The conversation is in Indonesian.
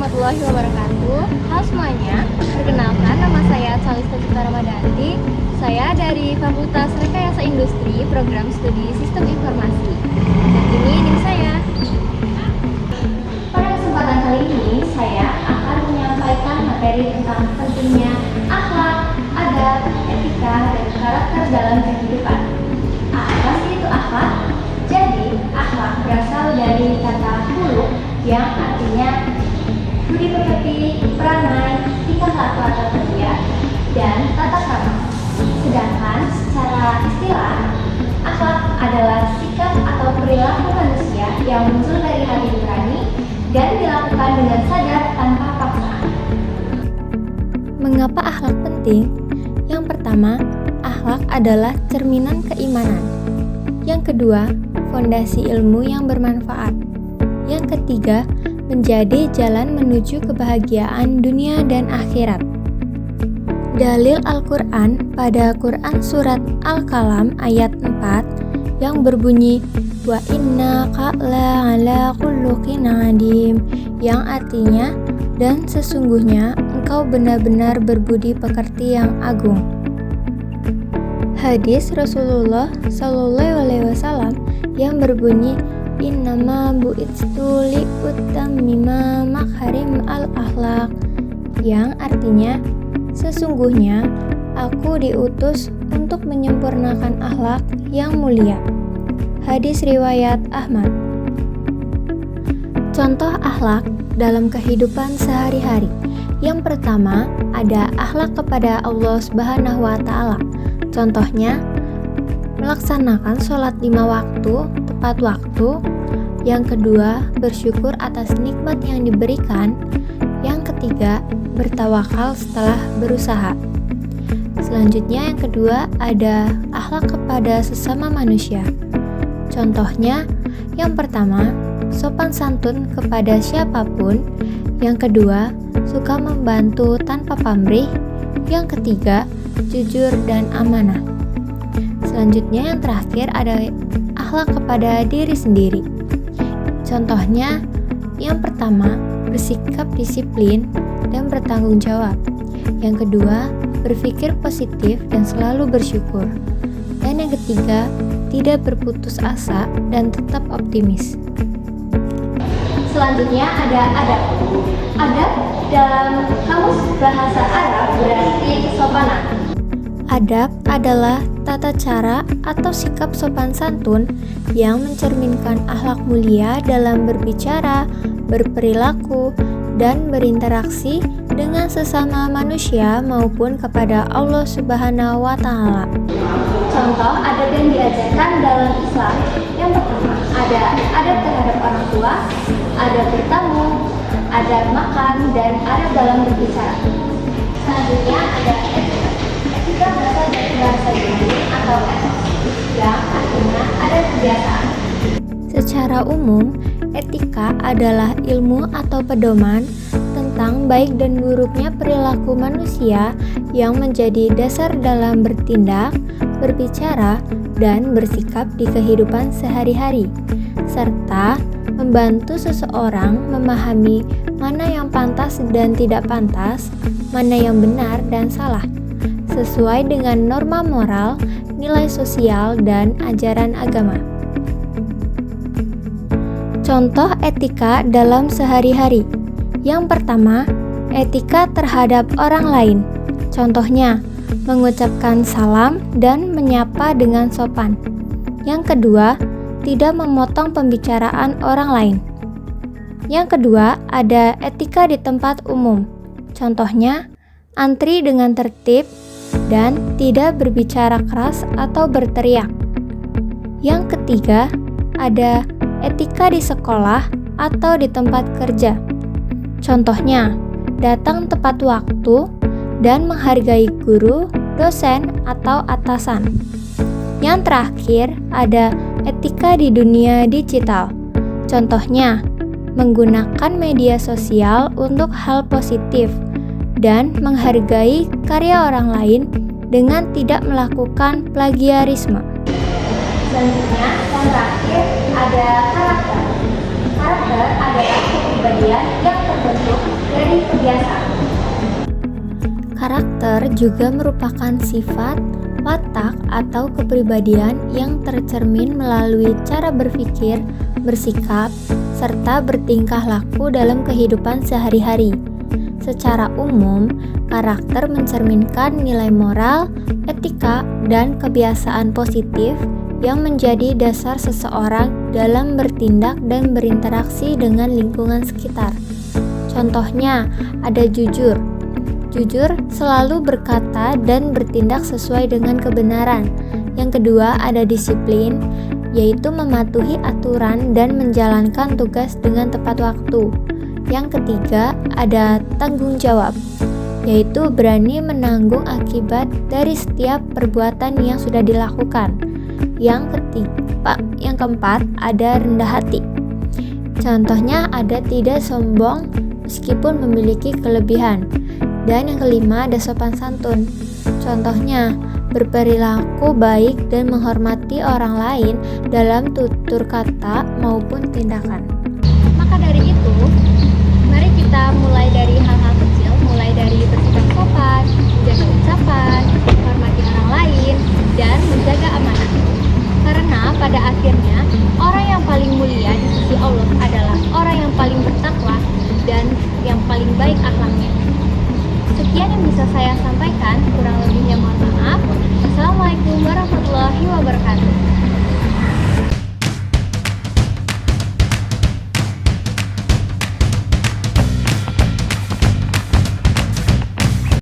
warahmatullahi wabarakatuh. Halo semuanya, perkenalkan nama saya Salista Cipta Ramadanti. Saya dari Fakultas Rekayasa Industri, Program Studi Sistem Informasi. Dan ini saya. Pada kesempatan kali ini, saya akan menyampaikan materi tentang pentingnya akhlak, adab, etika, dan karakter dalam kehidupan. Apa sih itu akhlak? Jadi, akhlak berasal dari kata khuluq yang artinya budi pekerti, perangai, tingkah laku atau kerja, dan tata krama. Sedangkan secara istilah, akhlak adalah sikap atau perilaku manusia yang muncul dari hati nurani dan dilakukan dengan sadar tanpa paksaan. Mengapa akhlak penting? Yang pertama, akhlak adalah cerminan keimanan. Yang kedua, fondasi ilmu yang bermanfaat. Yang ketiga, menjadi jalan menuju kebahagiaan dunia dan akhirat. Dalil Al-Quran pada Quran Surat Al-Qalam ayat 4 yang berbunyi wa innaka la'ala khuluqin adim, yang artinya dan sesungguhnya engkau benar-benar berbudi pekerti yang agung. Hadis Rasulullah SAW yang berbunyi innama bu'itstu li'utammima makarim al-akhlaq, yang artinya sesungguhnya aku diutus untuk menyempurnakan akhlak yang mulia. Hadis riwayat Ahmad. Contoh akhlak dalam kehidupan sehari-hari. Yang pertama, ada akhlak kepada Allah Subhanahu wa Ta'ala. Contohnya, melaksanakan sholat 5 waktu tepat waktu. Yang kedua, bersyukur atas nikmat yang diberikan. Yang ketiga, bertawakal setelah berusaha. Selanjutnya yang kedua, ada akhlak kepada sesama manusia. Contohnya, yang pertama, sopan santun kepada siapapun. Yang kedua, suka membantu tanpa pamrih. Yang ketiga, jujur dan amanah. Selanjutnya yang terakhir ada akhlak kepada diri sendiri. Contohnya, yang pertama, bersikap disiplin dan bertanggung jawab. Yang kedua, berpikir positif dan selalu bersyukur. Dan yang ketiga, tidak berputus asa dan tetap optimis. Selanjutnya ada adab. Adab dalam kamus bahasa Arab berarti kesopanan. Adab adalah tata cara atau sikap sopan santun yang mencerminkan akhlak mulia dalam berbicara, berperilaku, dan berinteraksi dengan sesama manusia maupun kepada Allah Subhanahu wa Ta'ala. Contoh adab yang diajarkan dalam Islam. Yang pertama, ada adab terhadap orang tua, adab bertamu, adab makan, dan adab dalam berbicara. Selanjutnya ada etika. Etika berasal dari bahasa Yunani atau etos, yang artinya ada kebiasaan. Secara umum, etika adalah ilmu atau pedoman tentang baik dan buruknya perilaku manusia yang menjadi dasar dalam bertindak, berbicara, dan bersikap di kehidupan sehari-hari, serta membantu seseorang memahami mana yang pantas dan tidak pantas, mana yang benar dan salah, sesuai dengan norma moral, nilai sosial, dan ajaran agama. Contoh etika dalam sehari-hari. Yang pertama, etika terhadap orang lain. Contohnya, mengucapkan salam dan menyapa dengan sopan. Yang kedua, tidak memotong pembicaraan orang lain. Yang kedua, ada etika di tempat umum. Contohnya, antri dengan tertib dan tidak berbicara keras atau berteriak. Yang ketiga, ada etika di sekolah atau di tempat kerja. Contohnya, datang tepat waktu dan menghargai guru, dosen, atau atasan. Yang terakhir, ada etika di dunia digital. Contohnya, menggunakan media sosial untuk hal positif dan menghargai karya orang lain dengan tidak melakukan plagiarisme. Selanjutnya, yang terakhir ada karakter. Karakter adalah kepribadian yang terbentuk dari kebiasaan. Karakter juga merupakan sifat, watak, atau kepribadian yang tercermin melalui cara berpikir, bersikap, serta bertingkah laku dalam kehidupan sehari-hari. Secara umum, karakter mencerminkan nilai moral, etika, dan kebiasaan positif yang menjadi dasar seseorang dalam bertindak dan berinteraksi dengan lingkungan sekitar. Contohnya, ada jujur. Jujur selalu berkata dan bertindak sesuai dengan kebenaran. Yang kedua, ada disiplin, yaitu mematuhi aturan dan menjalankan tugas dengan tepat waktu. Yang ketiga, ada tanggung jawab, yaitu berani menanggung akibat dari setiap perbuatan yang sudah dilakukan. Yang keempat, ada rendah hati. Contohnya ada tidak sombong meskipun memiliki kelebihan. Dan yang kelima, ada sopan santun. Contohnya, berperilaku baik dan menghormati orang lain dalam tutur kata maupun tindakan. Maka dari itu, mari kita mulai dari hal-hal kecil, mulai dari bersikap sopan, jaga ucapan, menghormati orang lain, dan menjaga amanah. Karena pada akhirnya, orang yang paling mulia di sisi Allah adalah orang yang paling bertakwa dan yang paling baik akhlaknya. Sekian yang bisa saya sampaikan, kurang lebihnya mohon maaf. Assalamualaikum warahmatullahi wabarakatuh.